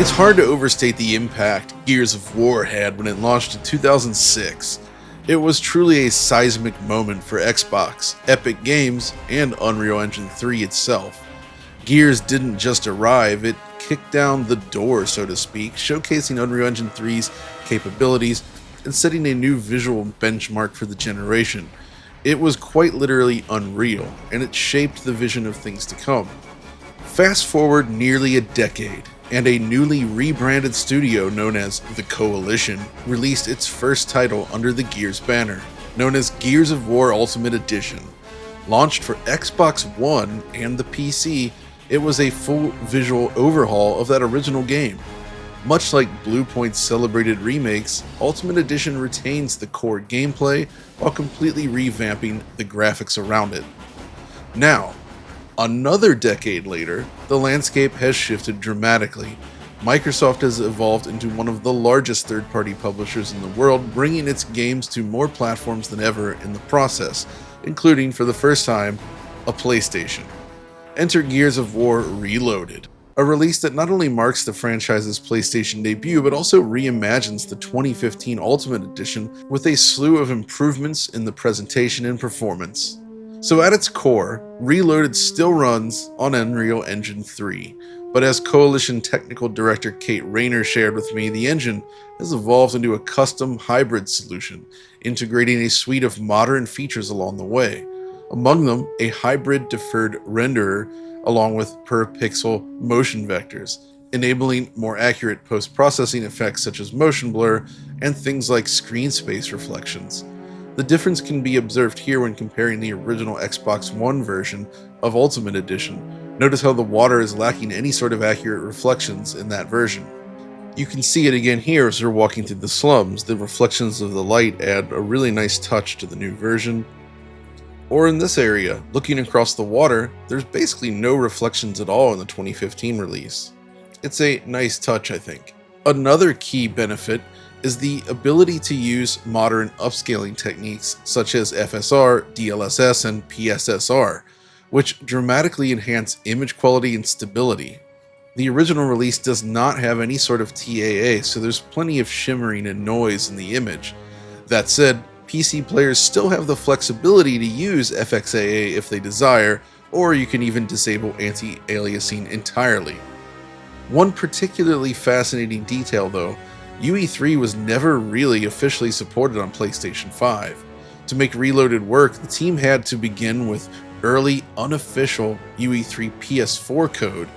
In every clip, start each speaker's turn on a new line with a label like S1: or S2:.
S1: It's hard to overstate the impact Gears of War had when it launched in 2006. It was truly a seismic moment for Xbox, Epic Games, and Unreal Engine 3 itself. Gears didn't just arrive, it kicked down the door, so to speak, showcasing Unreal Engine 3's capabilities and setting a new visual benchmark for the generation. It was quite literally unreal, and it shaped the vision of things to come. Fast forward nearly a decade, and a newly rebranded studio known as The Coalition released its first title under the Gears banner, known as Gears of War Ultimate Edition. Launched for Xbox One and the PC, it was a full visual overhaul of that original game. Much like Bluepoint's celebrated remakes, Ultimate Edition retains the core gameplay while completely revamping the graphics around it. Now, another decade later, the landscape has shifted dramatically. Microsoft has evolved into one of the largest third-party publishers in the world, bringing its games to more platforms than ever in the process, including, for the first time, a PlayStation. Enter Gears of War Reloaded, a release that not only marks the franchise's PlayStation debut, but also reimagines the 2015 Ultimate Edition with a slew of improvements in the presentation and performance. So at its core, Reloaded still runs on Unreal Engine 3, but as Coalition Technical Director Kate Rayner shared with me, the engine has evolved into a custom hybrid solution, integrating a suite of modern features along the way. Among them, a hybrid deferred renderer along with per-pixel motion vectors, enabling more accurate post-processing effects such as motion blur and things like screen space reflections. The difference can be observed here when comparing the original Xbox One version of Ultimate Edition. Notice how the water is lacking any sort of accurate reflections in that version. You can see it again here as you're walking through the slums. The reflections of the light add a really nice touch to the new version. Or in this area, looking across the water, there's basically no reflections at all in the 2015 release. It's a nice touch, I think. Another key benefit is the ability to use modern upscaling techniques such as FSR, DLSS, and PSSR, which dramatically enhance image quality and stability. The original release does not have any sort of TAA, so there's plenty of shimmering and noise in the image. That said, PC players still have the flexibility to use FXAA if they desire, or you can even disable anti-aliasing entirely. One particularly fascinating detail though, UE3 was never really officially supported on PlayStation 5. To make Reloaded work, the team had to begin with early, unofficial UE3 PS4 code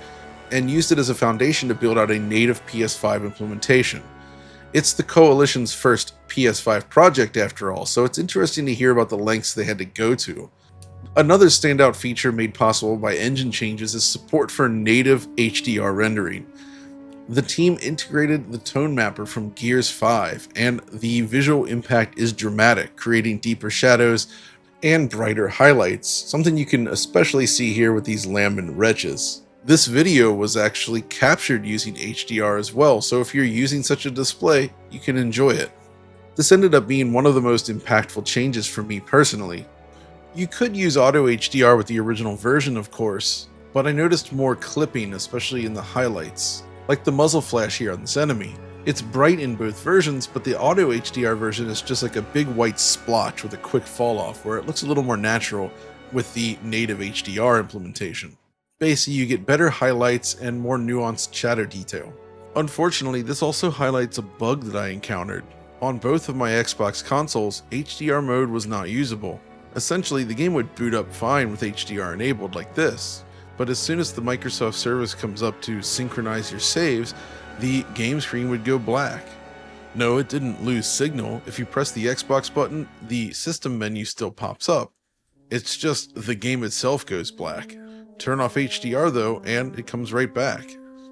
S1: and used it as a foundation to build out a native PS5 implementation. It's the Coalition's first PS5 project after all, so it's interesting to hear about the lengths they had to go to. Another standout feature made possible by engine changes is support for native HDR rendering. The team integrated the tone mapper from Gears 5, and the visual impact is dramatic, creating deeper shadows and brighter highlights, something you can especially see here with these lambent wretches. This video was actually captured using HDR as well, so if you're using such a display, you can enjoy it. This ended up being one of the most impactful changes for me personally. You could use auto HDR with the original version, of course, but I noticed more clipping, especially in the highlights, like the muzzle flash here on this enemy. It's bright in both versions, but the auto HDR version is just like a big white splotch with a quick fall off, where it looks a little more natural with the native HDR implementation. Basically, you get better highlights and more nuanced shadow detail. Unfortunately, this also highlights a bug that I encountered. On both of my Xbox consoles, HDR mode was not usable. Essentially, the game would boot up fine with HDR enabled like this, but as soon as the Microsoft service comes up to synchronize your saves, the game screen would go black. No, it didn't lose signal. If you press the Xbox button, the system menu still pops up. It's just the game itself goes black. Turn off HDR though, and it comes right back.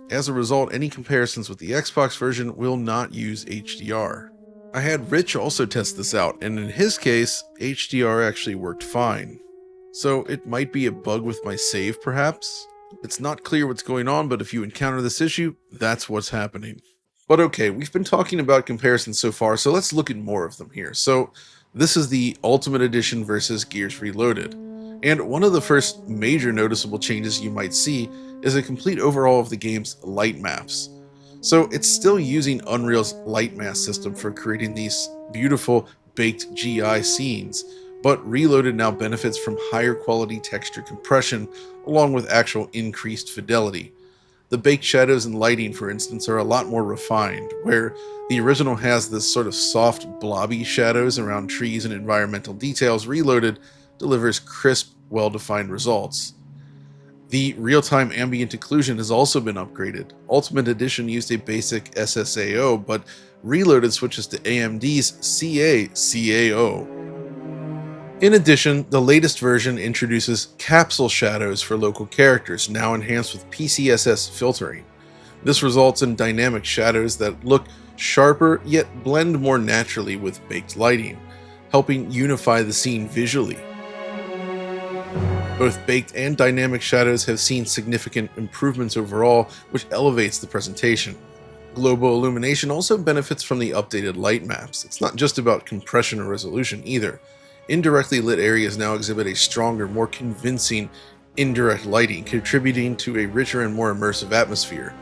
S1: As a result, any comparisons with the Xbox version will not use HDR. I had Rich also test this out, and in his case, HDR actually worked fine. So it might be a bug with my save perhaps? It's not clear what's going on, but if you encounter this issue, that's what's happening. But okay, we've been talking about comparisons so far, so let's look at more of them here. So this is the Ultimate Edition versus Gears Reloaded. And one of the first major noticeable changes you might see is a complete overhaul of the game's light maps. So it's still using Unreal's light mask system for creating these beautiful baked GI scenes, but Reloaded now benefits from higher quality texture compression along with actual increased fidelity. The baked shadows and lighting, for instance, are a lot more refined, where the original has this sort of soft, blobby shadows around trees and environmental details. Reloaded delivers crisp, well-defined results. The real-time ambient occlusion has also been upgraded. Ultimate Edition used a basic SSAO, but Reloaded switches to AMD's CA-CAO. In addition, the latest version introduces capsule shadows for local characters, now enhanced with PCSS filtering. This results in dynamic shadows that look sharper yet blend more naturally with baked lighting, helping unify the scene visually. Both baked and dynamic shadows have seen significant improvements overall, which elevates the presentation. Global illumination also benefits from the updated light maps. It's not just about compression or resolution either. Indirectly lit areas now exhibit a stronger, more convincing indirect lighting, contributing to a richer and more immersive atmosphere.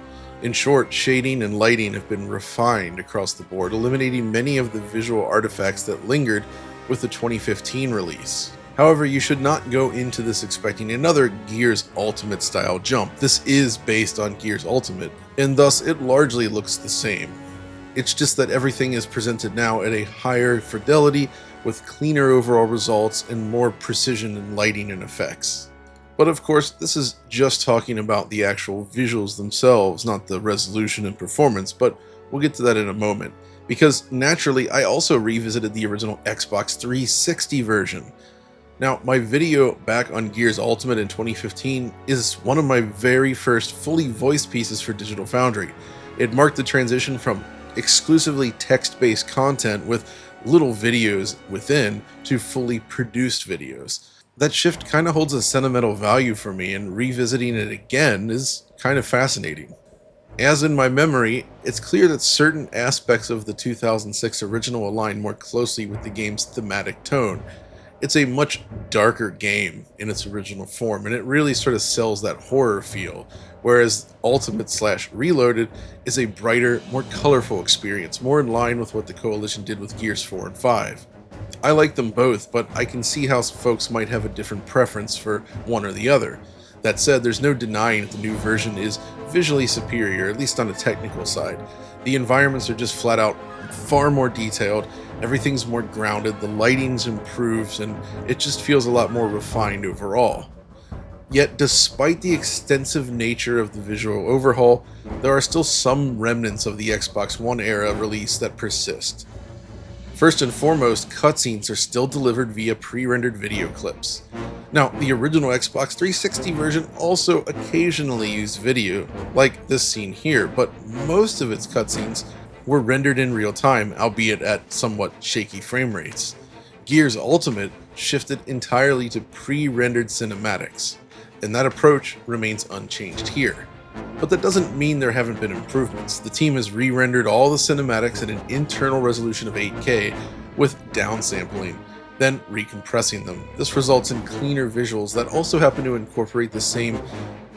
S1: In short, shading and lighting have been refined across the board, eliminating many of the visual artifacts that lingered with the 2015 release. However, you should not go into this expecting another Gears Ultimate style jump. This is based on Gears Ultimate, and thus it largely looks the same. It's just that everything is presented now at a higher fidelity, with cleaner overall results and more precision in lighting and effects. But of course, this is just talking about the actual visuals themselves, not the resolution and performance, but we'll get to that in a moment. Because naturally, I also revisited the original Xbox 360 version. Now, my video back on Gears Ultimate in 2015 is one of my very first fully voiced pieces for Digital Foundry. It marked the transition from exclusively text-based content with little videos within to fully produced videos. That shift kind of holds a sentimental value for me, and revisiting it again is kind of fascinating. As in my memory, it's clear that certain aspects of the 2006 original align more closely with the game's thematic tone. It's a much darker game in its original form, and it really sort of sells that horror feel, whereas Ultimate/Reloaded is a brighter, more colorful experience, more in line with what the Coalition did with Gears 4 and 5. I like them both, but I can see how folks might have a different preference for one or the other. That said, there's no denying that the new version is visually superior, at least on a technical side. The environments are just flat out far more detailed, everything's more grounded, the lighting's improved, and it just feels a lot more refined overall. Yet, despite the extensive nature of the visual overhaul, there are still some remnants of the Xbox One era release that persist. First and foremost, cutscenes are still delivered via pre-rendered video clips. Now, the original Xbox 360 version also occasionally used video, like this scene here, but most of its cutscenes were rendered in real time, albeit at somewhat shaky frame rates. Gears Ultimate shifted entirely to pre-rendered cinematics, and that approach remains unchanged here. But that doesn't mean there haven't been improvements. The team has re-rendered all the cinematics at an internal resolution of 8K with downsampling, then recompressing them. This results in cleaner visuals that also happen to incorporate the same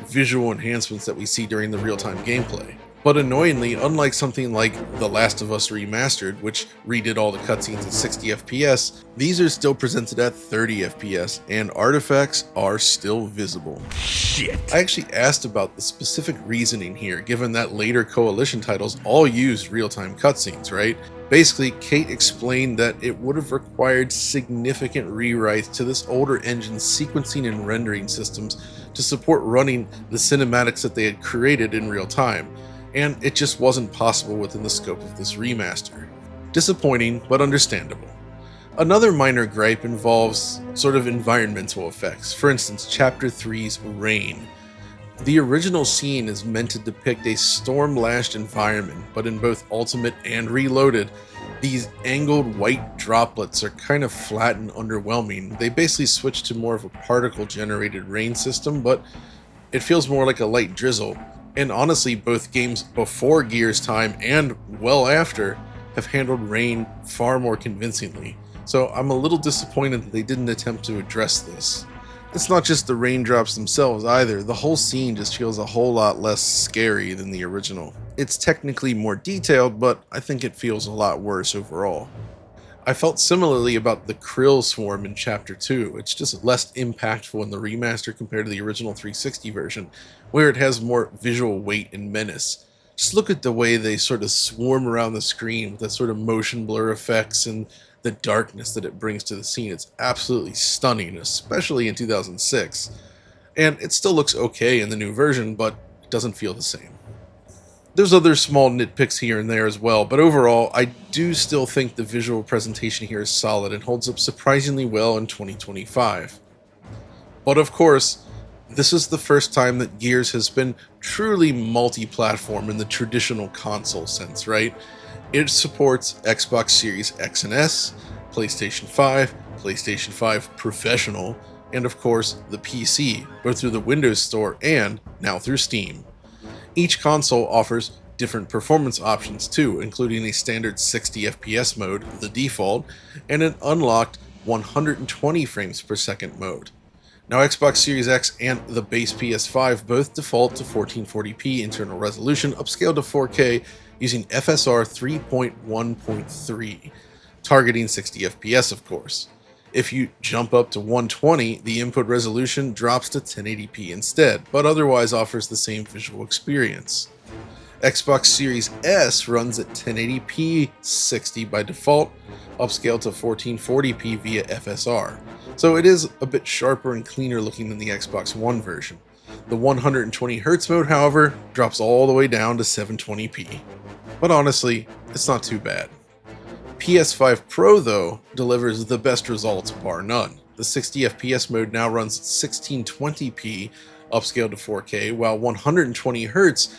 S1: visual enhancements that we see during the real-time gameplay. But annoyingly, unlike something like The Last of Us Remastered, which redid all the cutscenes at 60 FPS, these are still presented at 30 FPS, and artifacts are still visible. Shit. I actually asked about the specific reasoning here, given that later Coalition titles all used real-time cutscenes, right? Basically, Kate explained that it would have required significant rewrites to this older engine's sequencing and rendering systems to support running the cinematics that they had created in real time, and it just wasn't possible within the scope of this remaster. Disappointing, but understandable. Another minor gripe involves sort of environmental effects. For instance, Chapter 3's rain. The original scene is meant to depict a storm-lashed environment, but in both Ultimate and Reloaded, these angled white droplets are kind of flat and underwhelming. They basically switch to more of a particle-generated rain system, but it feels more like a light drizzle. And honestly, both games before Gears time and well after have handled rain far more convincingly. So I'm a little disappointed that they didn't attempt to address this. It's not just the raindrops themselves either, the whole scene just feels a whole lot less scary than the original. It's technically more detailed, but I think it feels a lot worse overall. I felt similarly about the Krill Swarm in Chapter 2. It's just less impactful in the remaster compared to the original 360 version, where it has more visual weight and menace. Just look at the way they sort of swarm around the screen with that sort of motion blur effects and the darkness that it brings to the scene. It's absolutely stunning, especially in 2006. And it still looks okay in the new version, but it doesn't feel the same. There's other small nitpicks here and there as well, but overall, I do still think the visual presentation here is solid and holds up surprisingly well in 2025. But of course, this is the first time that Gears has been truly multi-platform in the traditional console sense, right? It supports Xbox Series X and S, PlayStation 5 Professional, and of course, the PC, both through the Windows Store and now through Steam. Each console offers different performance options too, including a standard 60 FPS mode, the default, and an unlocked 120 frames per second mode. Now Xbox Series X and the base PS5 both default to 1440p internal resolution upscaled to 4K using FSR 3.1.3, targeting 60 FPS of course. If you jump up to 120, the input resolution drops to 1080p instead, but otherwise offers the same visual experience. Xbox Series S runs at 1080p 60 by default, upscaled to 1440p via FSR, so it is a bit sharper and cleaner looking than the Xbox One version. The 120Hz mode, however, drops all the way down to 720p. But honestly, it's not too bad. PS5 Pro, though, delivers the best results bar none. The 60 FPS mode now runs at 1620p, upscaled to 4K, while 120Hz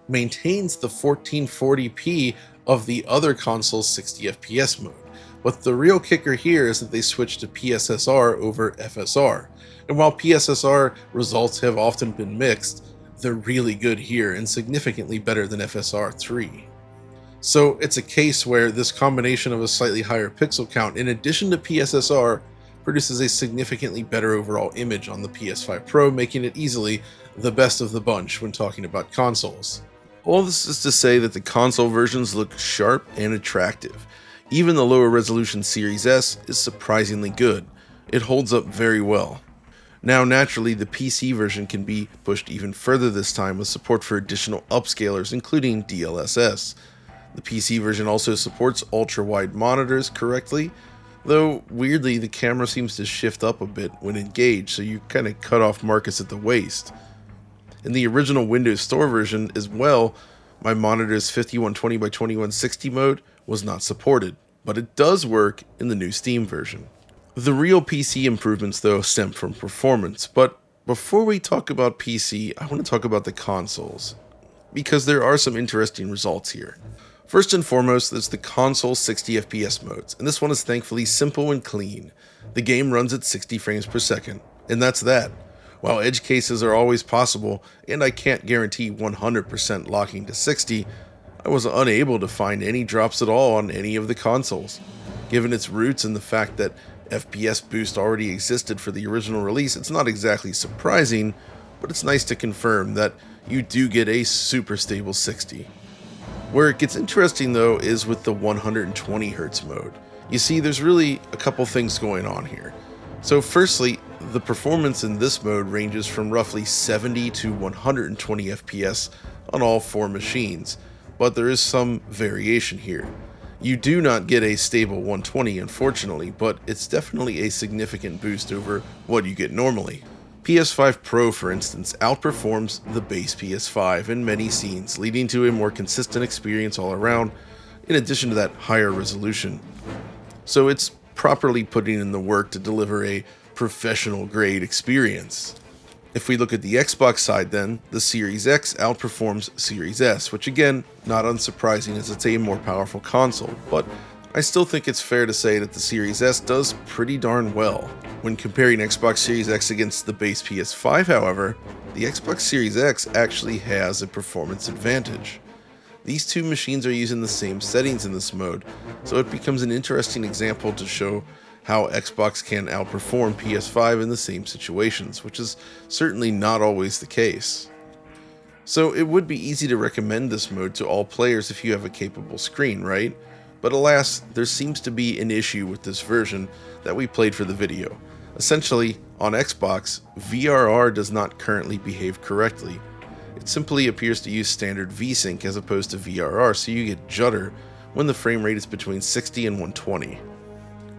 S1: maintains the 1440p of the other console's 60 FPS mode. But the real kicker here is that they switched to PSSR over FSR. And while PSSR results have often been mixed, they're really good here and significantly better than FSR 3. So it's a case where this combination of a slightly higher pixel count in addition to PSSR produces a significantly better overall image on the PS5 Pro, making it easily the best of the bunch when talking about consoles. All this is to say that the console versions look sharp and attractive. Even the lower resolution Series S is surprisingly good. It holds up very well. Now naturally the PC version can be pushed even further this time with support for additional upscalers including DLSS. The PC version also supports ultra-wide monitors correctly, though weirdly the camera seems to shift up a bit when engaged, so you kind of cut off Marcus at the waist. In the original Windows Store version as well, my monitor's 5120 by 2160 mode was not supported, but it does work in the new Steam version. The real PC improvements though stem from performance, but before we talk about PC, I want to talk about the consoles, because there are some interesting results here. First and foremost, there's the console 60 FPS modes, and this one is thankfully simple and clean. The game runs at 60 frames per second, and that's that. While edge cases are always possible, and I can't guarantee 100% locking to 60, I was unable to find any drops at all on any of the consoles. Given its roots and the fact that FPS boost already existed for the original release, it's not exactly surprising, but it's nice to confirm that you do get a super stable 60. Where it gets interesting though is with the 120Hz mode. You see, there's really a couple things going on here. So firstly, the performance in this mode ranges from roughly 70 to 120 FPS on all four machines, but there is some variation here. You do not get a stable 120 unfortunately, but it's definitely a significant boost over what you get normally. PS5 Pro, for instance, outperforms the base PS5 in many scenes, leading to a more consistent experience all around, in addition to that higher resolution. So it's properly putting in the work to deliver a professional grade experience. If we look at the Xbox side then, the Series X outperforms Series S, which again, not unsurprising as it's a more powerful console, but I still think it's fair to say that the Series S does pretty darn well. When comparing Xbox Series X against the base PS5, however, the Xbox Series X actually has a performance advantage. These two machines are using the same settings in this mode, so it becomes an interesting example to show how Xbox can outperform PS5 in the same situations, which is certainly not always the case. So it would be easy to recommend this mode to all players if you have a capable screen, right? But alas, there seems to be an issue with this version that we played for the video. Essentially, on Xbox, VRR does not currently behave correctly. It simply appears to use standard VSync as opposed to VRR, so you get judder when the frame rate is between 60 and 120.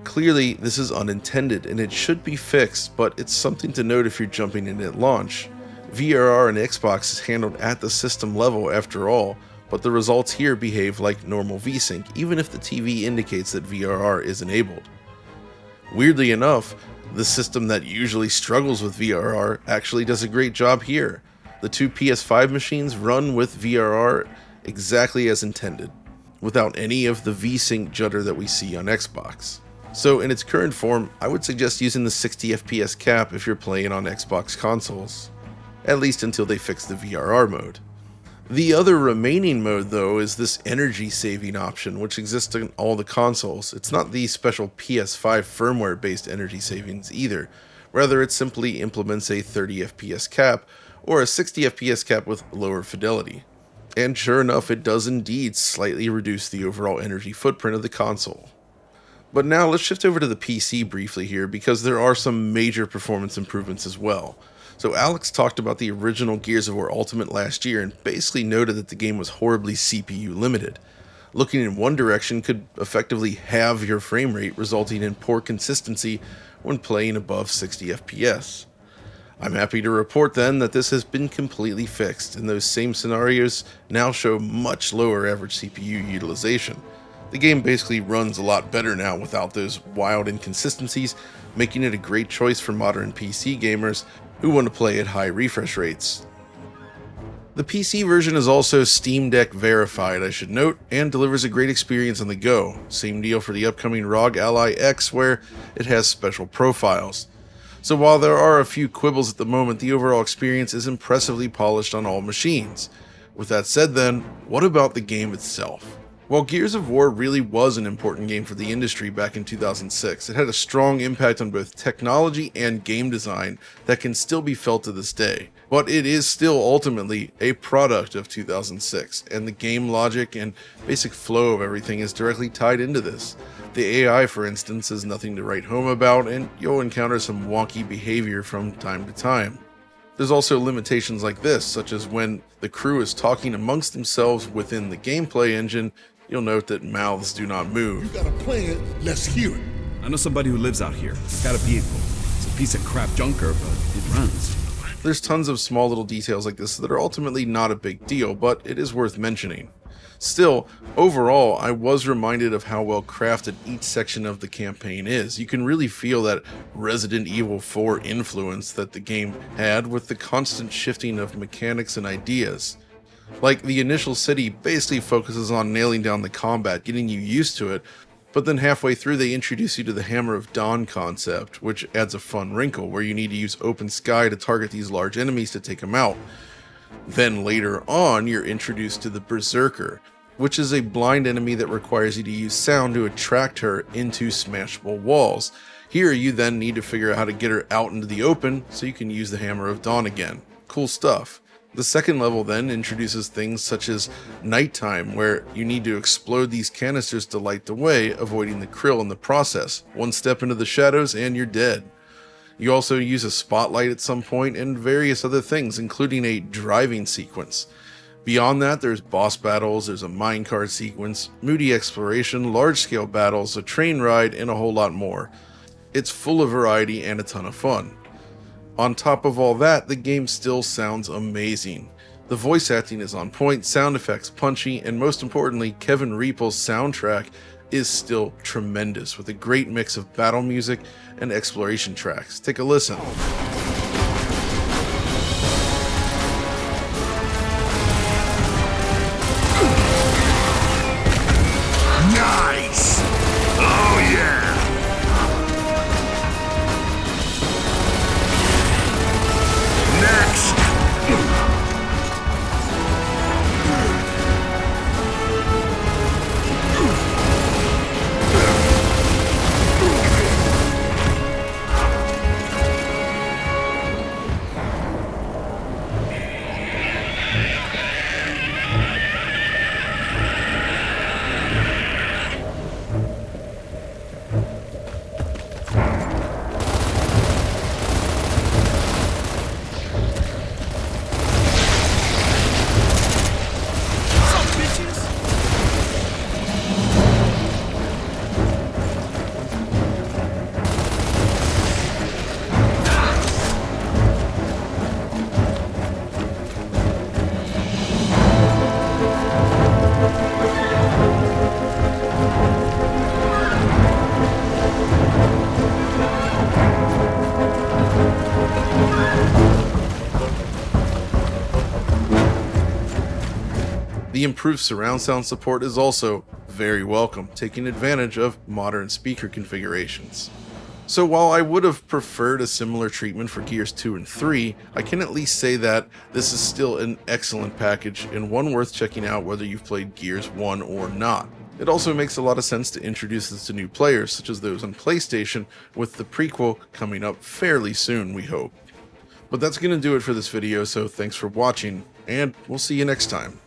S1: Clearly, this is unintended and it should be fixed, but it's something to note if you're jumping in at launch. VRR in Xbox is handled at the system level after all, but the results here behave like normal VSync, even if the TV indicates that VRR is enabled. Weirdly enough, the system that usually struggles with VRR actually does a great job here. The two PS5 machines run with VRR exactly as intended, without any of the VSync judder that we see on Xbox. So in its current form, I would suggest using the 60 FPS cap if you're playing on Xbox consoles, at least until they fix the VRR mode. The other remaining mode though is this energy saving option, which exists on all the consoles. It's not the special PS5 firmware based energy savings either, rather it simply implements a 30 FPS cap or a 60 FPS cap with lower fidelity. And sure enough, it does indeed slightly reduce the overall energy footprint of the console. But now let's shift over to the PC briefly here, because there are some major performance improvements as well. So Alex talked about the original Gears of War Ultimate last year and basically noted that the game was horribly CPU limited. Looking in one direction could effectively halve your frame rate, resulting in poor consistency when playing above 60 FPS. I'm happy to report then that this has been completely fixed, and those same scenarios now show much lower average CPU utilization. The game basically runs a lot better now without those wild inconsistencies, making it a great choice for modern PC gamers who want to play at high refresh rates. The PC version is also Steam Deck verified, I should note, and delivers a great experience on the go. Same deal for the upcoming ROG Ally X, where it has special profiles. So while there are a few quibbles at the moment, the overall experience is impressively polished on all machines. With that said then, what about the game itself? While Gears of War really was an important game for the industry back in 2006, it had a strong impact on both technology and game design that can still be felt to this day. But it is still ultimately a product of 2006, and the game logic and basic flow of everything is directly tied into this. The AI, for instance, is nothing to write home about, and you'll encounter some wonky behavior from time to time. There's also limitations like this, such as when the crew is talking amongst themselves within the gameplay engine, you'll note that mouths do not move.
S2: You got a plan, let's hear it.
S3: I know somebody who lives out here. He's got a vehicle. It's a piece of crap junker, but it runs.
S1: There's tons of small little details like this that are ultimately not a big deal, but it is worth mentioning. Still, overall, I was reminded of how well crafted each section of the campaign is. You can really feel that Resident Evil 4 influence that the game had with the constant shifting of mechanics and ideas. Like, the initial city basically focuses on nailing down the combat, getting you used to it, but then halfway through they introduce you to the Hammer of Dawn concept, which adds a fun wrinkle where you need to use open sky to target these large enemies to take them out. Then later on, you're introduced to the Berserker, which is a blind enemy that requires you to use sound to attract her into smashable walls. Here you then need to figure out how to get her out into the open so you can use the Hammer of Dawn again. Cool stuff. The second level then introduces things such as nighttime, where you need to explode these canisters to light the way, avoiding the krill in the process. One step into the shadows and you're dead. You also use a spotlight at some point and various other things, including a driving sequence. Beyond that, there's boss battles, there's a minecart sequence, moody exploration, large-scale battles, a train ride, and a whole lot more. It's full of variety and a ton of fun. On top of all that, the game still sounds amazing. The voice acting is on point, sound effects punchy, and most importantly, Kevin Riepel's soundtrack is still tremendous, with a great mix of battle music and exploration tracks. Take a listen.
S2: Nice! Oh yeah! Next!
S1: The improved surround sound support is also very welcome, taking advantage of modern speaker configurations. So while I would have preferred a similar treatment for Gears 2 and 3, I can at least say that this is still an excellent package and one worth checking out whether you've played Gears 1 or not. It also makes a lot of sense to introduce this to new players, such as those on PlayStation, with the prequel coming up fairly soon, we hope. But that's going to do it for this video, so thanks for watching, and we'll see you next time.